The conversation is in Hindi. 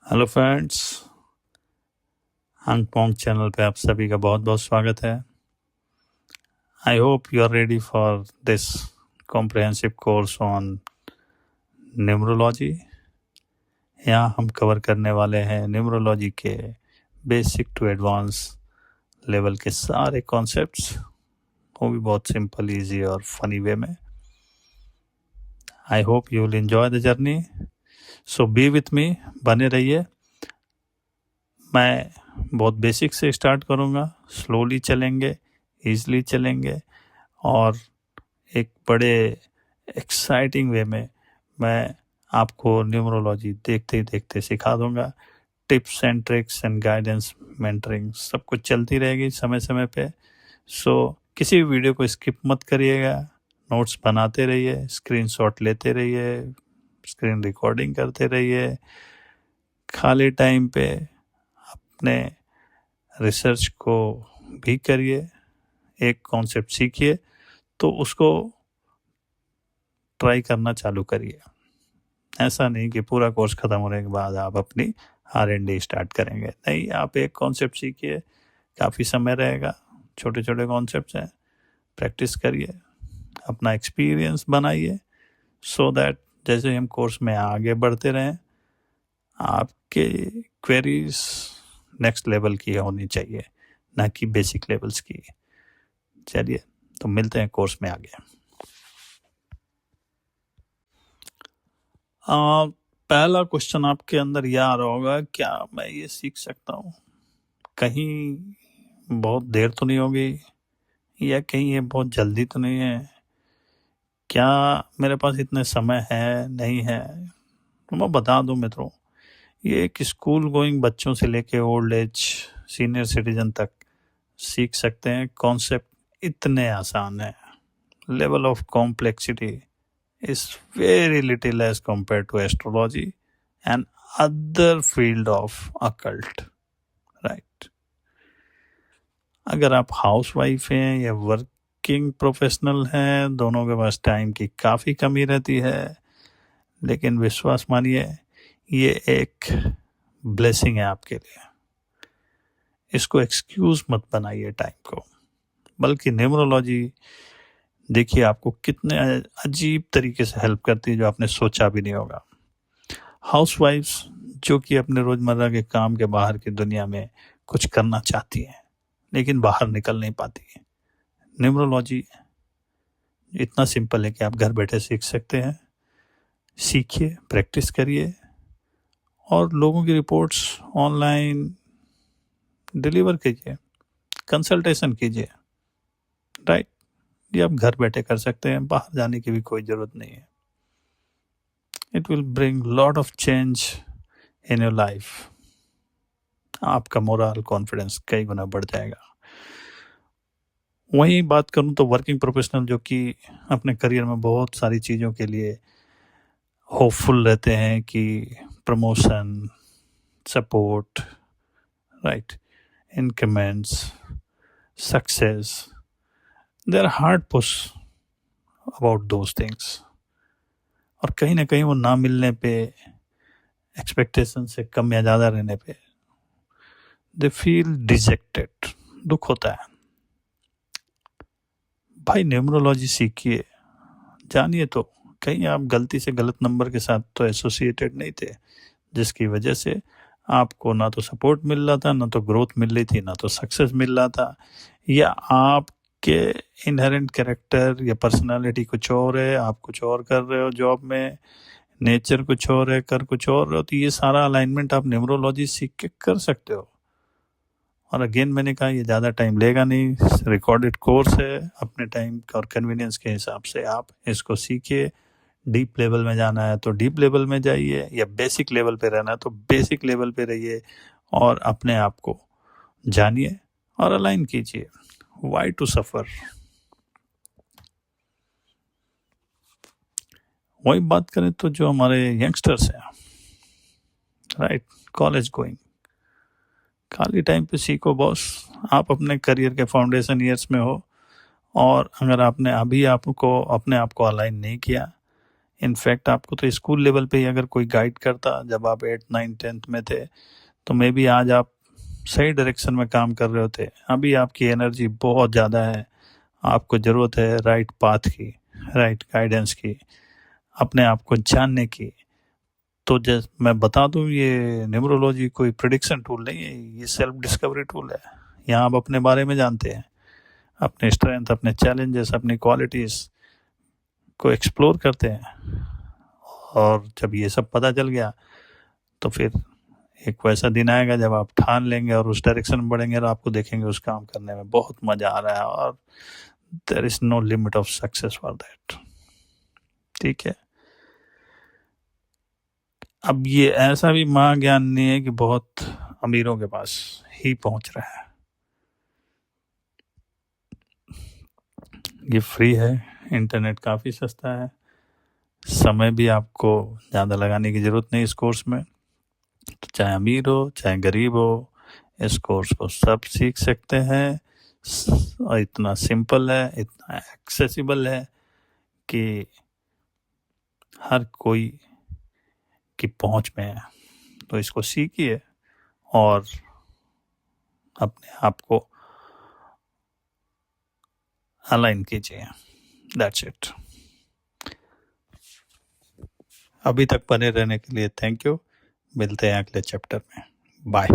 हेलो फ्रेंड्स, हंग पोंग चैनल पे आप सभी का बहुत बहुत स्वागत है। I hope you are ready for this comprehensive course on numerology. यहाँ हम कवर करने वाले हैं न्यूमरोलॉजी के बेसिक टू एडवांस लेवल के सारे कॉन्सेप्ट्स, वो भी बहुत सिंपल, इजी और फनी वे में। आई hope you will enjoy the journey, so B with me, बने रहिए। मैं बहुत बेसिक से स्टार्ट करूँगा, स्लोली चलेंगे, ईज़िली चलेंगे और एक बड़े एक्साइटिंग वे में मैं आपको न्यूमरोलॉजी देखते ही देखते सिखा दूँगा। Tips and tricks and guidance, mentoring सब कुछ चलती रहेगी समय समय पे। सो किसी भी वीडियो को स्किप मत करिएगा, नोट्स बनाते रहिए, स्क्रीनशॉट लेते रहिए, स्क्रीन रिकॉर्डिंग करते रहिए। खाली टाइम पे अपने रिसर्च को भी करिए, एक कॉन्सेप्ट सीखिए तो उसको ट्राई करना चालू करिए। ऐसा नहीं कि पूरा कोर्स ख़त्म होने के बाद आप अपनी R&D स्टार्ट करेंगे, नहीं, आप एक कॉन्सेप्ट सीखिए, काफ़ी समय रहेगा, छोटे छोटे कॉन्सेप्ट्स हैं, प्रैक्टिस करिए, अपना एक्सपीरियंस बनाइए, सो दैट जैसे हम कोर्स में आगे बढ़ते रहें आपके क्वेरीज नेक्स्ट लेवल की होनी चाहिए, ना कि बेसिक लेवल्स की। चलिए तो मिलते हैं कोर्स में आगे। पहला क्वेश्चन आपके अंदर यह आ रहा होगा, क्या मैं ये सीख सकता हूँ? कहीं बहुत देर तो नहीं होगी, या कहीं ये बहुत जल्दी तो नहीं है? क्या मेरे पास इतने समय है, नहीं है? तो मैं बता दूं मित्रों, ये एक स्कूल गोइंग बच्चों से लेके ओल्ड एज सीनियर सिटीजन तक सीख सकते हैं। कॉन्सेप्ट इतने आसान है, level of complexity is very little as compared to astrology and other field of occult, right? अगर आप हाउसवाइफ हैं या वर्किंग प्रोफेशनल हैं, दोनों के पास टाइम की काफ़ी कमी रहती है, लेकिन विश्वास मानिए ये एक ब्लेसिंग है आपके लिए। इसको एक्सक्यूज मत बनाइए टाइम को, बल्कि न्यूमरोलॉजी देखिए आपको कितने अजीब तरीके से हेल्प करती है जो आपने सोचा भी नहीं होगा। हाउसवाइफ्स जो कि अपने रोजमर्रा के काम के बाहर की दुनिया में कुछ करना चाहती हैं लेकिन बाहर निकल नहीं पाती हैं, न्यूमरोलॉजी इतना सिंपल है कि आप घर बैठे सीख सकते हैं। सीखिए, प्रैक्टिस करिए और लोगों की रिपोर्ट्स ऑनलाइन डिलीवर कीजिए, कंसल्टेशन कीजिए, राइट? ये आप घर बैठे कर सकते हैं, बाहर जाने की भी कोई ज़रूरत नहीं है। It will bring lot of change in your life. आपका मोरल कॉन्फिडेंस कई गुना बढ़ जाएगा। वहीं बात करूं तो वर्किंग प्रोफेशनल जो कि अपने करियर में बहुत सारी चीज़ों के लिए होपफुल रहते हैं कि promotion, support, right, increments, success, they are hard push about those things. और कहीं ना कहीं वो ना मिलने पे, एक्सपेक्टेशन से कम या ज़्यादा रहने पे दे फील डिजेक्टेड, दुख होता है। भाई न्यूमरोलॉजी सीखिए, जानिए तो कहीं आप गलती से गलत नंबर के साथ तो एसोसिएटेड नहीं थे, जिसकी वजह से आपको ना तो सपोर्ट मिल रहा था, ना तो ग्रोथ मिल रही थी, ना तो सक्सेस मिल रहा था, या आपके इनहेरेंट कैरेक्टर या पर्सनालिटी कुछ और है, आप कुछ और कर रहे हो जॉब में, नेचर कुछ और है, कर कुछ और रहे हो। तो ये सारा अलाइनमेंट आप न्यूमरोलॉजी सीख के कर सकते हो। और अगेन मैंने कहा ये ज़्यादा टाइम लेगा नहीं, रिकॉर्डेड कोर्स है, अपने टाइम और कन्वीनियंस के हिसाब से आप इसको सीखिए। डीप लेवल में जाना है तो डीप लेवल में जाइए, या बेसिक लेवल पे रहना है तो बेसिक लेवल पे रहिए और अपने आप को जानिए और अलाइन कीजिए। Why to suffer? वही बात करें तो जो हमारे यंगस्टर्स हैं, राइट, कॉलेज गोइंग, खाली टाइम पे सीखो बॉस। आप अपने करियर के फाउंडेशन ईयर्स में हो और अगर आपने अभी आपको अपने आप को अलाइन नहीं किया इनफैक्ट आपको तो स्कूल लेवल पे ही अगर कोई गाइड करता जब आप 8, 9, 10th में थे, तो मे बी आज आप सही डायरेक्शन में काम कर रहे होते। अभी आपकी एनर्जी बहुत ज़्यादा है, आपको ज़रूरत है राइट पाथ की, राइट गाइडेंस की, अपने आप को जानने की। तो जैसे मैं बता दूं, ये न्यूमरोलॉजी कोई प्रिडिक्शन टूल नहीं है, ये सेल्फ डिस्कवरी टूल है। यहाँ आप अपने बारे में जानते हैं, अपने स्ट्रेंथ, अपने चैलेंजेस, अपनी क्वालिटीज़ को एक्सप्लोर करते हैं। और जब ये सब पता चल गया तो फिर एक वैसा दिन आएगा जब आप ठान लेंगे और उस डायरेक्शन में बढ़ेंगे और आपको देखेंगे उस काम करने में बहुत मज़ा आ रहा है, और there is no limit of success for that. ठीक है। अब ये ऐसा भी महाज्ञान नहीं है कि बहुत अमीरों के पास ही पहुंच रहा है, ये फ्री है, इंटरनेट काफ़ी सस्ता है, समय भी आपको ज़्यादा लगाने की ज़रूरत नहीं इस कोर्स में। तो चाहे अमीर हो चाहे गरीब हो, इस कोर्स को सब सीख सकते हैं। और इतना सिंपल है, इतना एक्सेसिबल है कि हर कोई की पहुंच में है। तो इसको सीखिए और अपने आप को अलाइन कीजिए। That's it. अभी तक बने रहने के लिए थैंक यू। मिलते हैं अगले चैप्टर में। बाय।